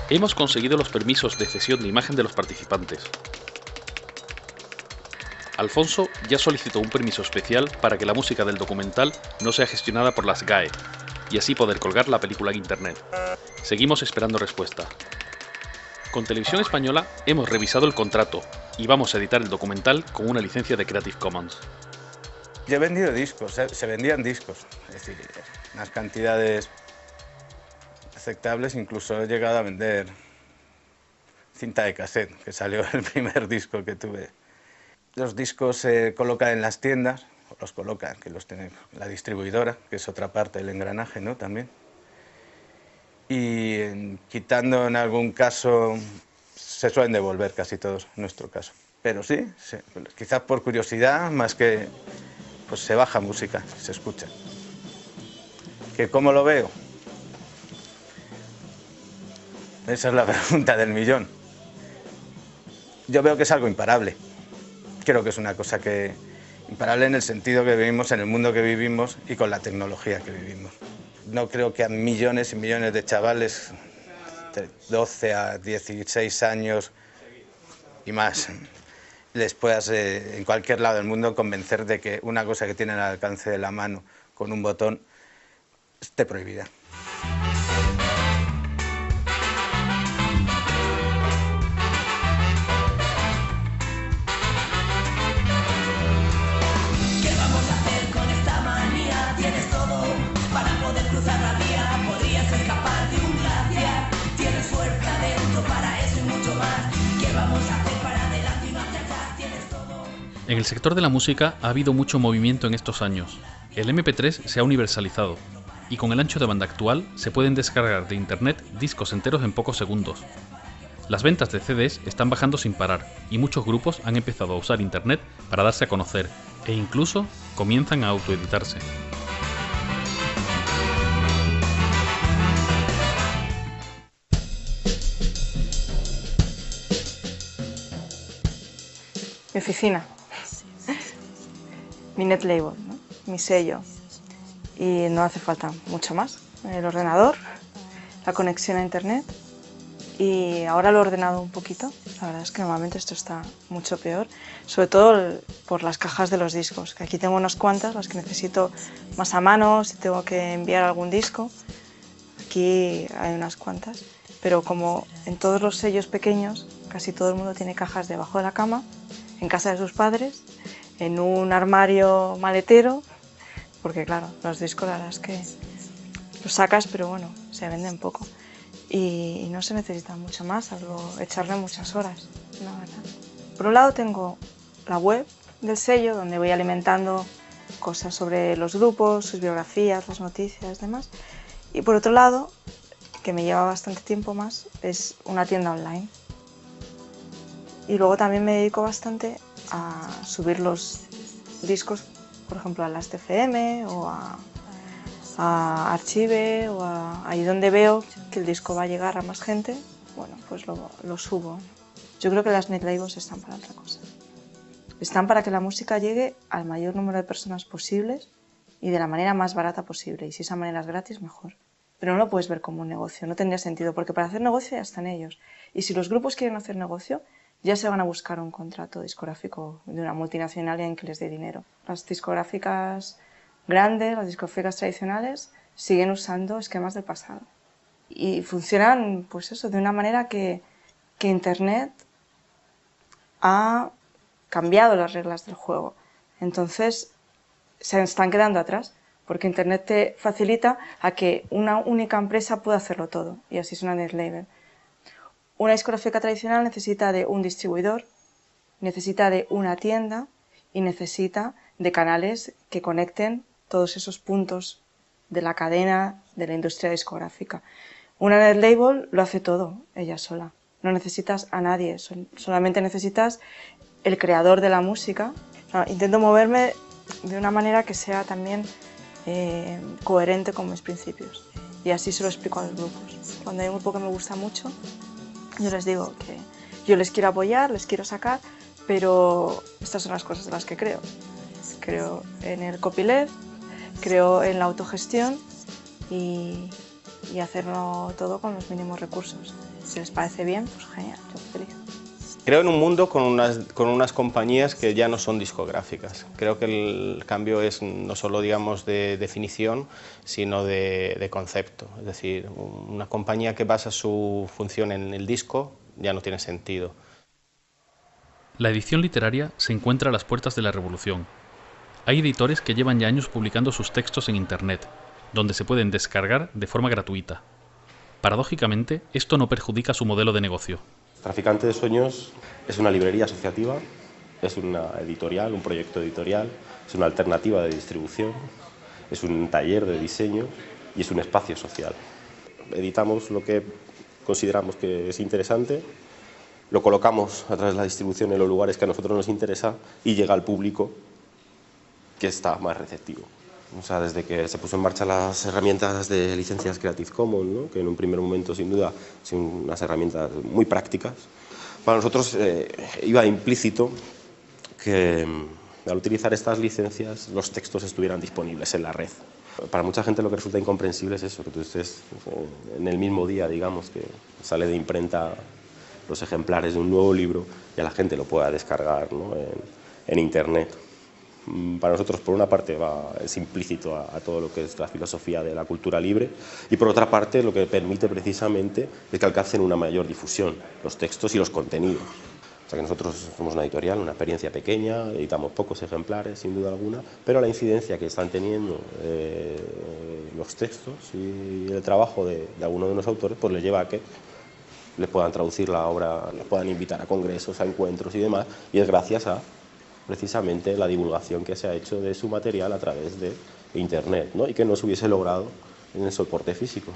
Hemos conseguido los permisos de cesión de imagen de los participantes. Alfonso ya solicitó un permiso especial para que la música del documental no sea gestionada por las GAE y así poder colgar la película en internet. Seguimos esperando respuesta. Con Televisión Española hemos revisado el contrato y vamos a editar el documental con una licencia de Creative Commons. Yo he vendido discos, se vendían discos, es decir, unas cantidades aceptables, incluso he llegado a vender cinta de cassette, que salió el primer disco que tuve. Los discos se colocan en las tiendas, los colocan, que los tiene la distribuidora, que es otra parte del engranaje, ¿no? También. Y quitando en algún caso, se suelen devolver casi todos en nuestro caso. Pero sí, quizás por curiosidad, más que pues se baja música, se escucha. ¿Que cómo lo veo? Esa es la pregunta del millón. Yo veo que es algo imparable. Creo que es una cosa imparable en el sentido que vivimos, en el mundo que vivimos y con la tecnología que vivimos. No creo que a millones y millones de chavales de 12 a 16 años y más les puedas en cualquier lado del mundo convencer de que una cosa que tienen al alcance de la mano con un botón esté prohibida. En el sector de la música ha habido mucho movimiento en estos años. El MP3 se ha universalizado y con el ancho de banda actual se pueden descargar de internet discos enteros en pocos segundos. Las ventas de CDs están bajando sin parar y muchos grupos han empezado a usar internet para darse a conocer e incluso comienzan a autoeditarse. Mi oficina, mi net label, ¿no? Mi sello, y no hace falta mucho más. El ordenador, la conexión a internet, y ahora lo he ordenado un poquito. La verdad es que normalmente esto está mucho peor, sobre todo por las cajas de los discos, que aquí tengo unas cuantas, las que necesito más a mano, si tengo que enviar algún disco. Aquí hay unas cuantas, pero como en todos los sellos pequeños, casi todo el mundo tiene cajas debajo de la cama, en casa de sus padres, en un armario maletero, porque claro, los discos la verdad es que los sacas, pero bueno, se venden poco. Y no se necesita mucho más, salvo echarle muchas horas, la verdad. Por un lado tengo la web del sello, donde voy alimentando cosas sobre los grupos, sus biografías, las noticias, demás. Y por otro lado, que me lleva bastante tiempo más, es una tienda online. Y luego también me dedico bastante a subir los discos, por ejemplo, a Last.fm o a Archive o ahí donde veo que el disco va a llegar a más gente, bueno, pues lo subo. Yo creo que las net labels están para otra cosa. Están para que la música llegue al mayor número de personas posibles y de la manera más barata posible. Y si esa manera es gratis, mejor. Pero no lo puedes ver como un negocio, no tendría sentido, porque para hacer negocio ya están ellos. Y si los grupos quieren hacer negocio, ya se van a buscar un contrato discográfico de una multinacional en que les dé dinero. Las discográficas grandes, las discográficas tradicionales, siguen usando esquemas del pasado. Y funcionan, pues eso, de una manera que Internet ha cambiado las reglas del juego. Entonces, se están quedando atrás, porque Internet te facilita a que una única empresa pueda hacerlo todo, y así es una net label. Una discográfica tradicional necesita de un distribuidor, necesita de una tienda y necesita de canales que conecten todos esos puntos de la cadena de la industria discográfica. Una net label lo hace todo, ella sola. No necesitas a nadie, solamente necesitas el creador de la música. Intento moverme de una manera que sea también coherente con mis principios. Y así se lo explico a los grupos. Cuando hay un grupo que me gusta mucho, yo les digo que yo les quiero apoyar, les quiero sacar, pero estas son las cosas de las que creo. Creo en el copyleft, creo en la autogestión y hacerlo todo con los mínimos recursos. Si les parece bien, pues genial, yo feliz. Creo en un mundo con unas compañías que ya no son discográficas. Creo que el cambio es no solo, digamos, de definición, sino de concepto. Es decir, una compañía que basa su función en el disco ya no tiene sentido. La edición literaria se encuentra a las puertas de la revolución. Hay editores que llevan ya años publicando sus textos en Internet, donde se pueden descargar de forma gratuita. Paradójicamente, esto no perjudica su modelo de negocio. Traficante de Sueños es una librería asociativa, es una editorial, un proyecto editorial, es una alternativa de distribución, es un taller de diseño y es un espacio social. Editamos lo que consideramos que es interesante, lo colocamos a través de la distribución en los lugares que a nosotros nos interesa y llega al público que está más receptivo. O sea, desde que se puso en marcha las herramientas de licencias Creative Commons, ¿no? Que en un primer momento, sin duda, son unas herramientas muy prácticas, para nosotros iba implícito que al utilizar estas licencias los textos estuvieran disponibles en la red. Para mucha gente lo que resulta incomprensible es eso, que tú estés en el mismo día, digamos, que sale de imprenta los ejemplares de un nuevo libro y a la gente lo pueda descargar, ¿no? en Internet. Para nosotros, por una parte, es implícito a todo lo que es la filosofía de la cultura libre y, por otra parte, lo que permite precisamente es que alcancen una mayor difusión los textos y los contenidos. O sea que nosotros somos una editorial, una experiencia pequeña, editamos pocos ejemplares, sin duda alguna, pero la incidencia que están teniendo los textos y el trabajo de algunos de los autores pues les lleva a que les puedan traducir la obra, les puedan invitar a congresos, a encuentros y demás, y es gracias a precisamente la divulgación que se ha hecho de su material a través de Internet, ¿no? Y que no se hubiese logrado en el soporte físico.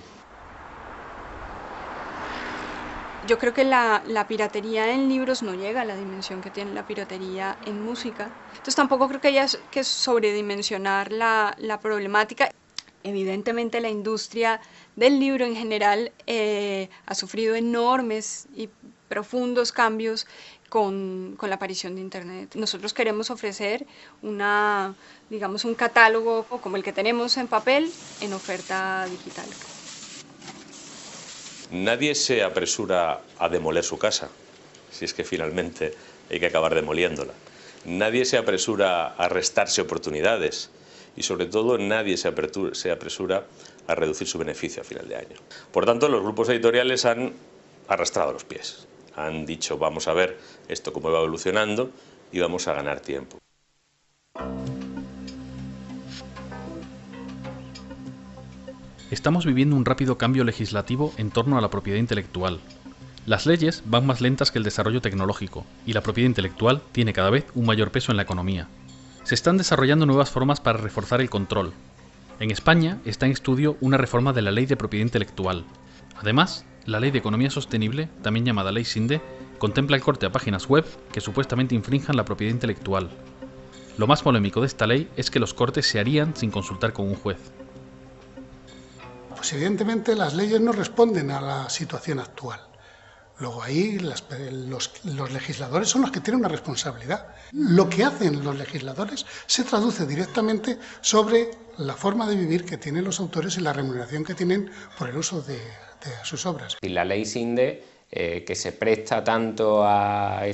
Yo creo que la piratería en libros no llega a la dimensión que tiene la piratería en música. Entonces tampoco creo que haya que sobredimensionar la problemática. Evidentemente la industria del libro en general ha sufrido enormes y profundos cambios con la aparición de Internet. Nosotros queremos ofrecer digamos, un catálogo como el que tenemos en papel en oferta digital. Nadie se apresura a demoler su casa, si es que finalmente hay que acabar demoliéndola. Nadie se apresura a restarse oportunidades y sobre todo nadie se apresura a reducir su beneficio a final de año. Por tanto, los grupos editoriales han arrastrado los pies. Han dicho, vamos a ver esto cómo va evolucionando y vamos a ganar tiempo. Estamos viviendo un rápido cambio legislativo en torno a la propiedad intelectual. Las leyes van más lentas que el desarrollo tecnológico y la propiedad intelectual tiene cada vez un mayor peso en la economía. Se están desarrollando nuevas formas para reforzar el control. En España está en estudio una reforma de la Ley de Propiedad Intelectual. Además, la Ley de Economía Sostenible, también llamada Ley Sinde, contempla el corte a páginas web que supuestamente infrinjan la propiedad intelectual. Lo más polémico de esta ley es que los cortes se harían sin consultar con un juez. Pues evidentemente las leyes no responden a la situación actual. Luego ahí los legisladores son los que tienen una responsabilidad. Lo que hacen los legisladores se traduce directamente sobre la forma de vivir que tienen los autores y la remuneración que tienen por el uso de sus obras. Y la ley Sinde, que se presta tanto al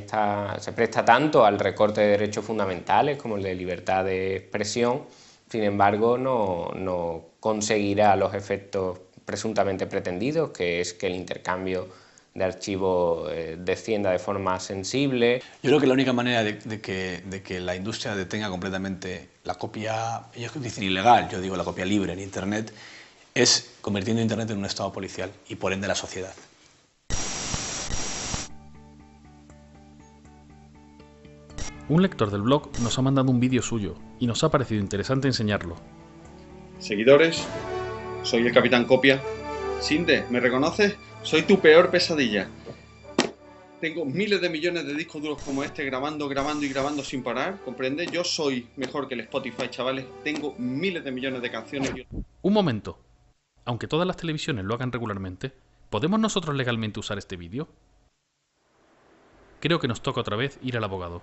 recorte de derechos fundamentales como el de libertad de expresión, sin embargo no conseguirá los efectos presuntamente pretendidos, que es que el intercambio de archivos descienda de forma sensible. Yo creo que la única manera de que la industria detenga completamente la copia, ellos dicen ilegal, yo digo la copia libre en Internet, es convirtiendo Internet en un estado policial y por ende la sociedad. Un lector del blog nos ha mandado un vídeo suyo y nos ha parecido interesante enseñarlo. Seguidores, soy el Capitán Copia. Sinde, ¿me reconoces? Soy tu peor pesadilla. Tengo miles de millones de discos duros como este grabando y grabando sin parar, ¿comprende? Yo soy mejor que el Spotify, chavales. Tengo miles de millones de canciones. Un momento. Aunque todas las televisiones lo hagan regularmente, ¿podemos nosotros legalmente usar este vídeo? Creo que nos toca otra vez ir al abogado.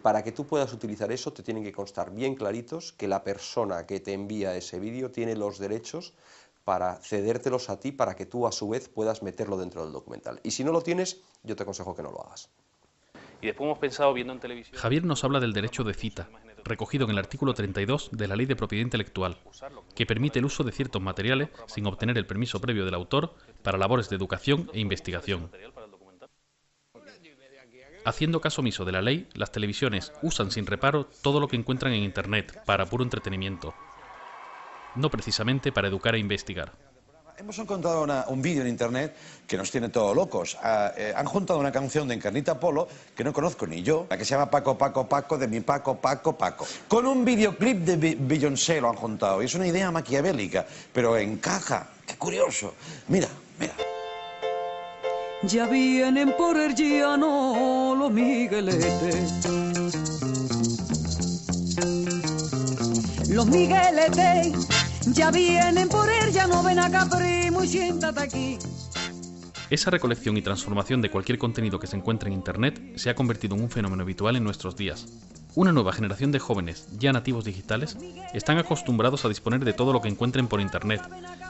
Para que tú puedas utilizar eso te tienen que constar bien claritos que la persona que te envía ese vídeo tiene los derechos para cedértelos a ti para que tú a su vez puedas meterlo dentro del documental. Y si no lo tienes, yo te aconsejo que no lo hagas. Y después hemos pensado viendo en televisión... Javier nos habla del derecho de cita, recogido en el artículo 32 de la Ley de Propiedad Intelectual, que permite el uso de ciertos materiales sin obtener el permiso previo del autor para labores de educación e investigación. Haciendo caso omiso de la ley, las televisiones usan sin reparo todo lo que encuentran en Internet para puro entretenimiento, no precisamente para educar e investigar. Hemos encontrado un vídeo en Internet que nos tiene todos locos. Han juntado una canción de Encarnita Polo que no conozco ni yo, la que se llama Paco, Paco, Paco, de mi Paco, Paco, Paco. Con un videoclip de Beyoncé lo han juntado. Y es una idea maquiavélica, pero encaja. ¡Qué curioso! Mira, mira. Ya vienen por el llano los migueletes. Los migueletes ya vienen por el llano, ven acá primo y siéntate aquí. Esa recolección y transformación de cualquier contenido que se encuentre en Internet se ha convertido en un fenómeno habitual en nuestros días. Una nueva generación de jóvenes, ya nativos digitales, están acostumbrados a disponer de todo lo que encuentren por Internet,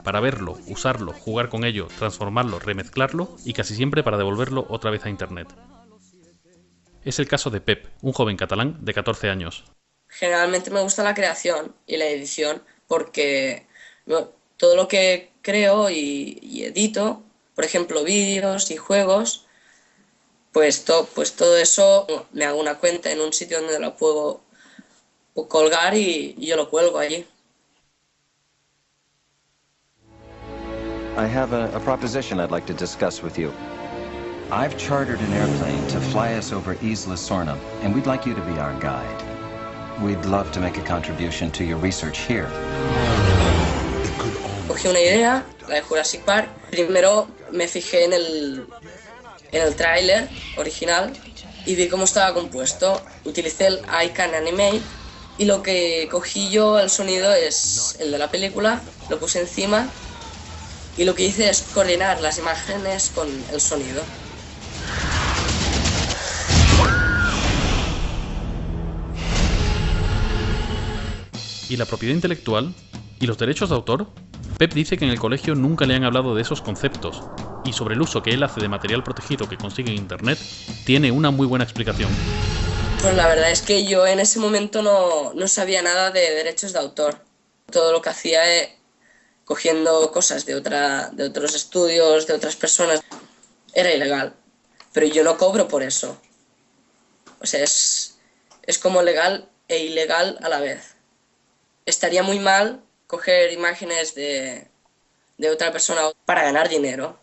para verlo, usarlo, jugar con ello, transformarlo, remezclarlo y casi siempre para devolverlo otra vez a Internet. Es el caso de Pep, un joven catalán de 14 años. Generalmente me gusta la creación y la edición porque todo lo que creo y edito, por ejemplo vídeos y juegos, pues todo eso me hago una cuenta en un sitio donde la puedo colgar y yo lo cuelgo allí. I have a proposition I'd like to discuss with you. I've chartered an airplane to fly us over Isla Sorna, and we'd like you to be our guide. We'd love to make a contribution to your research here. Cogí una idea, la de Jurassic Park. Primero me fijé en el tráiler original y vi cómo estaba compuesto. Utilicé el I Can Animate y lo que cogí yo, el sonido, es el de la película, lo puse encima y lo que hice es coordinar las imágenes con el sonido. ¿Y la propiedad intelectual? ¿Y los derechos de autor? Pep dice que en el colegio nunca le han hablado de esos conceptos, y sobre el uso que él hace de material protegido que consigue en internet, tiene una muy buena explicación. Pues la verdad es que yo en ese momento no sabía nada de derechos de autor. Todo lo que hacía cogiendo cosas de otros estudios, de otras personas, era ilegal. Pero yo no cobro por eso. O sea, es como legal e ilegal a la vez. Estaría muy mal coger imágenes de otra persona para ganar dinero.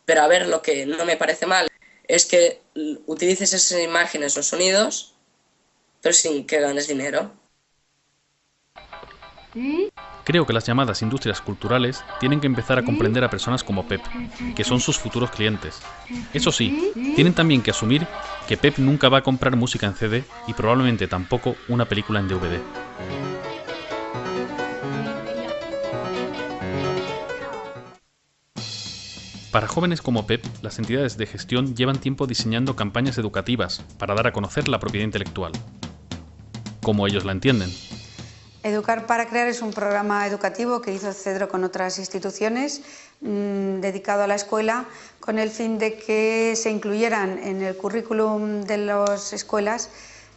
Pero a ver, lo que no me parece mal es que utilices esas imágenes o sonidos, pero sin que ganes dinero. Creo que las llamadas industrias culturales tienen que empezar a comprender a personas como Pep, que son sus futuros clientes. Eso sí, tienen también que asumir que Pep nunca va a comprar música en CD y probablemente tampoco una película en DVD. Para jóvenes como Pep, las entidades de gestión llevan tiempo diseñando campañas educativas para dar a conocer la propiedad intelectual, como ellos la entienden. Educar para Crear es un programa educativo que hizo Cedro con otras instituciones, dedicado a la escuela, con el fin de que se incluyeran en el currículum de las escuelas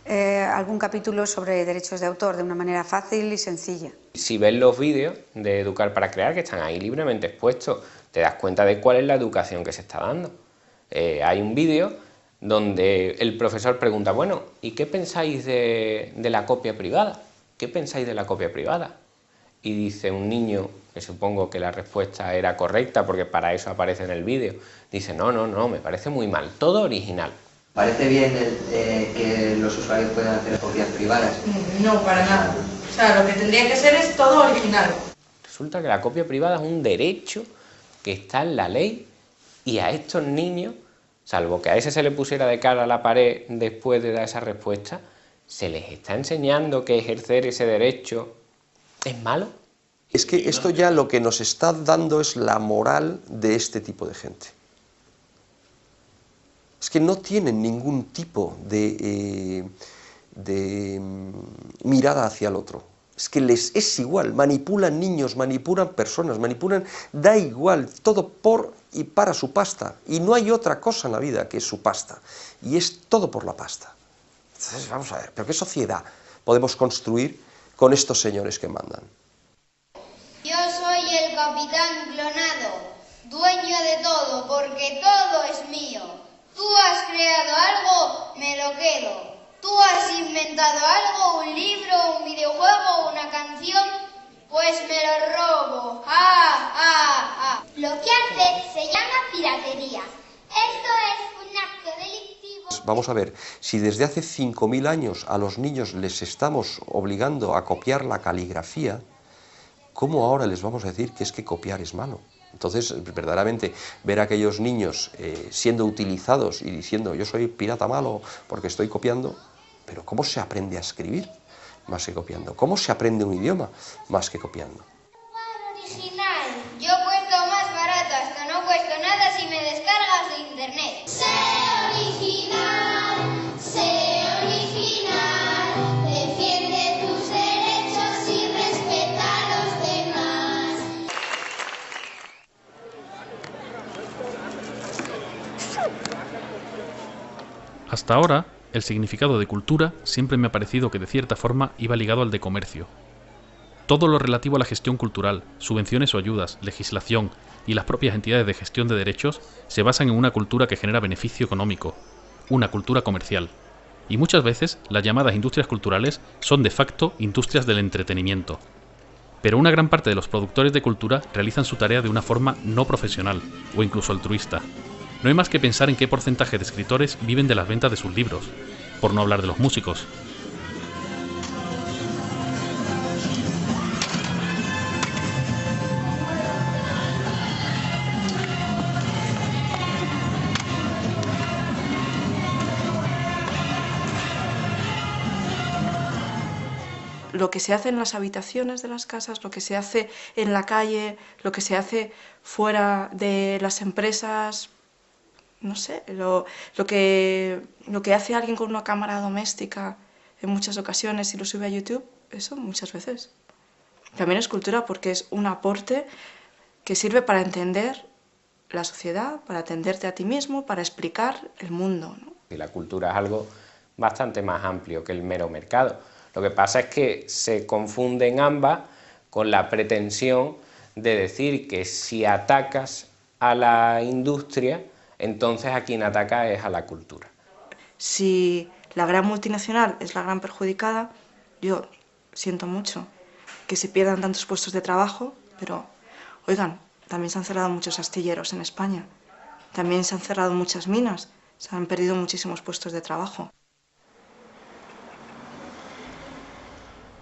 algún capítulo sobre derechos de autor de una manera fácil y sencilla. Si ves los vídeos de Educar para Crear, que están ahí libremente expuestos, te das cuenta de cuál es la educación que se está dando. Hay un vídeo donde el profesor pregunta, bueno, ¿y qué pensáis de la copia privada? ¿Qué pensáis de la copia privada? Y dice un niño, que supongo que la respuesta era correcta porque para eso aparece en el vídeo, dice, no, me parece muy mal, todo original. ¿Parece bien que los usuarios puedan hacer copias privadas? No, para nada. O sea, lo que tendría que ser es todo original. Resulta que la copia privada es un derecho que está en la ley y a estos niños, salvo que a ese se le pusiera de cara a la pared después de dar esa respuesta, se les está enseñando que ejercer ese derecho es malo. Es que esto ya lo que nos está dando es la moral de este tipo de gente. Es que no tienen ningún tipo de mirada hacia el otro. Es que les es igual, manipulan niños, manipulan personas, da igual, todo por y para su pasta. Y no hay otra cosa en la vida que es su pasta. Y es todo por la pasta. Entonces, vamos a ver, ¿pero qué sociedad podemos construir con estos señores que mandan? Yo soy el capitán clonado, dueño de todo, porque todo es mío. Tú has creado algo, me lo quedo. Tú has inventado algo, un libro, un videojuego, una canción, pues me lo robo. Lo que hace se llama piratería. Esto es un acto delictivo. Vamos a ver, si desde hace 5.000 años a los niños les estamos obligando a copiar la caligrafía, ¿cómo ahora les vamos a decir que es que copiar es malo? Entonces, verdaderamente, ver a aquellos niños siendo utilizados y diciendo yo soy pirata malo porque estoy copiando, pero ¿cómo se aprende a escribir más que copiando? ¿Cómo se aprende un idioma más que copiando? Original. Yo cuesto más barato, hasta no cuesto nada si me descargas de internet. Sé original, defiende tus derechos y respeta a los demás. Hasta ahora, el significado de cultura siempre me ha parecido que de cierta forma iba ligado al de comercio. Todo lo relativo a la gestión cultural, subvenciones o ayudas, legislación y las propias entidades de gestión de derechos se basan en una cultura que genera beneficio económico, una cultura comercial. Y muchas veces las llamadas industrias culturales son de facto industrias del entretenimiento. Pero una gran parte de los productores de cultura realizan su tarea de una forma no profesional o incluso altruista. No hay más que pensar en qué porcentaje de escritores viven de las ventas de sus libros, por no hablar de los músicos. Lo que se hace en las habitaciones de las casas, lo que se hace en la calle, lo que se hace fuera de las empresas, no sé, lo que hace alguien con una cámara doméstica en muchas ocasiones y lo sube a YouTube, eso muchas veces. También es cultura porque es un aporte que sirve para entender la sociedad, para atenderte a ti mismo, para explicar el mundo, ¿no? Y la cultura es algo bastante más amplio que el mero mercado. Lo que pasa es que se confunden ambas con la pretensión de decir que si atacas a la industria, entonces a quien ataca es a la cultura. Si la gran multinacional es la gran perjudicada, yo siento mucho que se pierdan tantos puestos de trabajo, pero, oigan, también se han cerrado muchos astilleros en España, también se han cerrado muchas minas, se han perdido muchísimos puestos de trabajo.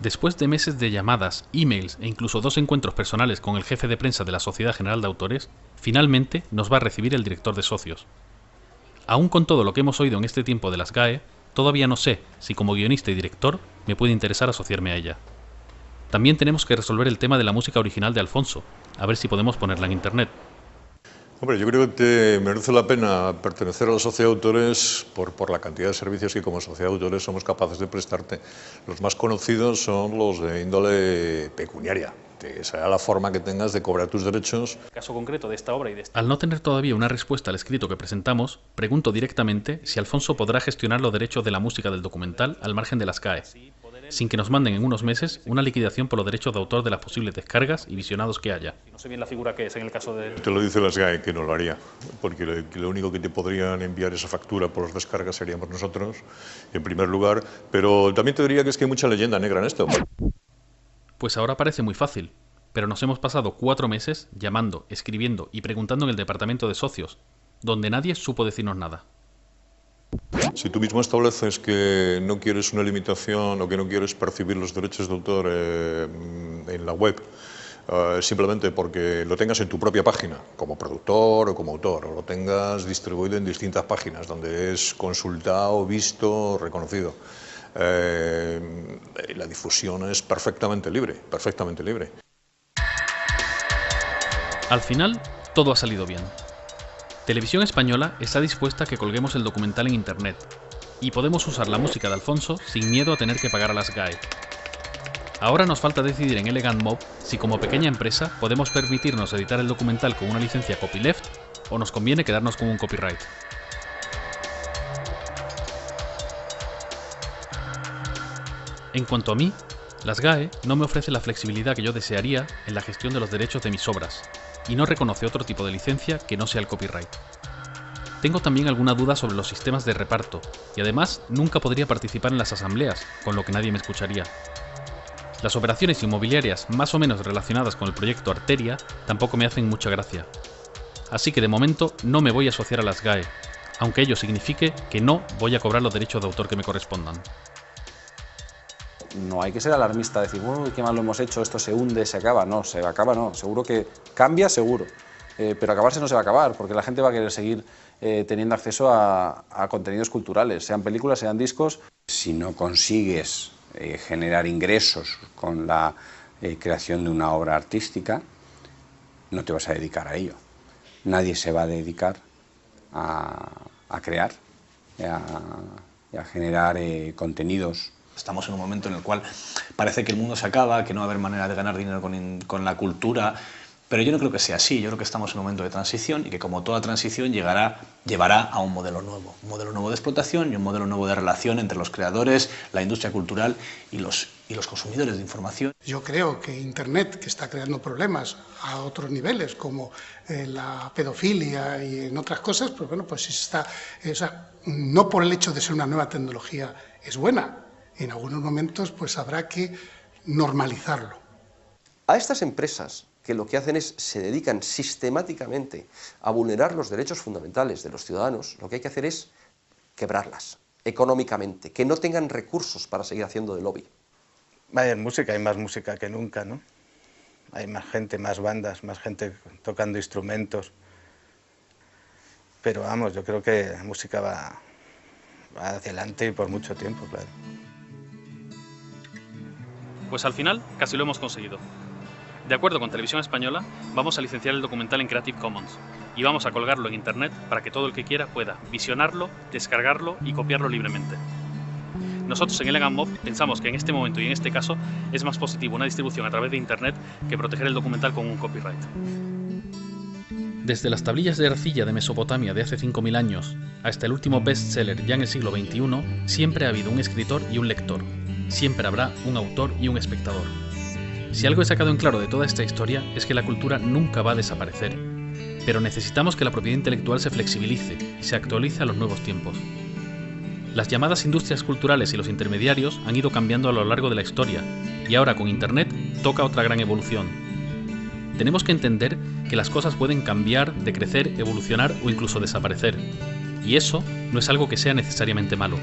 Después de meses de llamadas, emails e incluso 2 encuentros personales con el jefe de prensa de la Sociedad General de Autores, finalmente nos va a recibir el director de socios. Aún con todo lo que hemos oído en este tiempo de las GAE, todavía no sé si como guionista y director me puede interesar asociarme a ella. También tenemos que resolver el tema de la música original de Alfonso, a ver si podemos ponerla en internet. Hombre, yo creo que te merece la pena pertenecer a la sociedad de autores por la cantidad de servicios que como sociedad de autores somos capaces de prestarte. Los más conocidos son los de índole pecuniaria, que sea la forma que tengas de cobrar tus derechos. Caso concreto de esta obra y de esta... Al no tener todavía una respuesta al escrito que presentamos, pregunto directamente si Alfonso podrá gestionar los derechos de la música del documental al margen de las GAE, sin que nos manden en unos meses una liquidación por los derechos de autor de las posibles descargas y visionados que haya. No sé bien la figura que es en el caso de... Te lo dice las GAE que no lo haría, porque lo único que te podrían enviar esa factura por las descargas seríamos nosotros, en primer lugar, pero también te diría que es que hay mucha leyenda negra en esto. Pues ahora parece muy fácil, pero nos hemos pasado 4 meses llamando, escribiendo y preguntando en el departamento de socios, donde nadie supo decirnos nada. Si tú mismo estableces que no quieres una limitación o que no quieres percibir los derechos de autor en la web, simplemente porque lo tengas en tu propia página, como productor o como autor, o lo tengas distribuido en distintas páginas donde es consultado, visto, reconocido, la difusión es perfectamente libre, perfectamente libre. Al final, todo ha salido bien. Televisión Española está dispuesta a que colguemos el documental en internet y podemos usar la música de Alfonso sin miedo a tener que pagar a las GAE. Ahora nos falta decidir en Elegant Mob si como pequeña empresa podemos permitirnos editar el documental con una licencia copyleft o nos conviene quedarnos con un copyright. En cuanto a mí, las GAE no me ofrece la flexibilidad que yo desearía en la gestión de los derechos de mis obras, y no reconoce otro tipo de licencia que no sea el copyright. Tengo también alguna duda sobre los sistemas de reparto, y además nunca podría participar en las asambleas, con lo que nadie me escucharía. Las operaciones inmobiliarias más o menos relacionadas con el proyecto Arteria tampoco me hacen mucha gracia. Así que de momento no me voy a asociar a las GAE, aunque ello signifique que no voy a cobrar los derechos de autor que me correspondan. No hay que ser alarmista, decir, uy, qué mal lo hemos hecho, esto se hunde, se acaba. No, se acaba no, seguro que cambia, seguro. Pero acabarse no se va a acabar, porque la gente va a querer seguir teniendo acceso a contenidos culturales, sean películas, sean discos. Si no consigues generar ingresos con la creación de una obra artística, no te vas a dedicar a ello. Nadie se va a dedicar a crear, a generar contenidos. Estamos en un momento en el cual parece que el mundo se acaba, que no va a haber manera de ganar dinero con la cultura, pero yo no creo que sea así. Yo creo que estamos en un momento de transición y que como toda transición llevará a un modelo nuevo de explotación y un modelo nuevo de relación entre los creadores, la industria cultural y los consumidores de información. Yo creo que Internet, que está creando problemas a otros niveles, como la pedofilia y en otras cosas, pues bueno, pues está, no por el hecho de ser una nueva tecnología es buena. En algunos momentos pues habrá que normalizarlo. A estas empresas, que lo que hacen es, se dedican sistemáticamente a vulnerar los derechos fundamentales de los ciudadanos, lo que hay que hacer es quebrarlas económicamente, que no tengan recursos para seguir haciendo de lobby. Hay música, hay más música que nunca, ¿no? Hay más gente, más bandas, más gente tocando instrumentos. Pero vamos, yo creo que la música va hacia adelante y por mucho tiempo, claro. Pues al final casi lo hemos conseguido. De acuerdo con Televisión Española, vamos a licenciar el documental en Creative Commons y vamos a colgarlo en internet para que todo el que quiera pueda visionarlo, descargarlo y copiarlo libremente. Nosotros en Elegant Mob pensamos que en este momento y en este caso es más positivo una distribución a través de internet que proteger el documental con un copyright. Desde las tablillas de arcilla de Mesopotamia de hace 5000 años hasta el último bestseller ya en el siglo XXI, siempre ha habido un escritor y un lector. Siempre habrá un autor y un espectador. Si algo he sacado en claro de toda esta historia es que la cultura nunca va a desaparecer, pero necesitamos que la propiedad intelectual se flexibilice y se actualice a los nuevos tiempos. Las llamadas industrias culturales y los intermediarios han ido cambiando a lo largo de la historia, y ahora con Internet toca otra gran evolución. Tenemos que entender que las cosas pueden cambiar, decrecer, evolucionar o incluso desaparecer, y eso no es algo que sea necesariamente malo.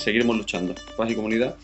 Seguiremos luchando. Paz y comunidad.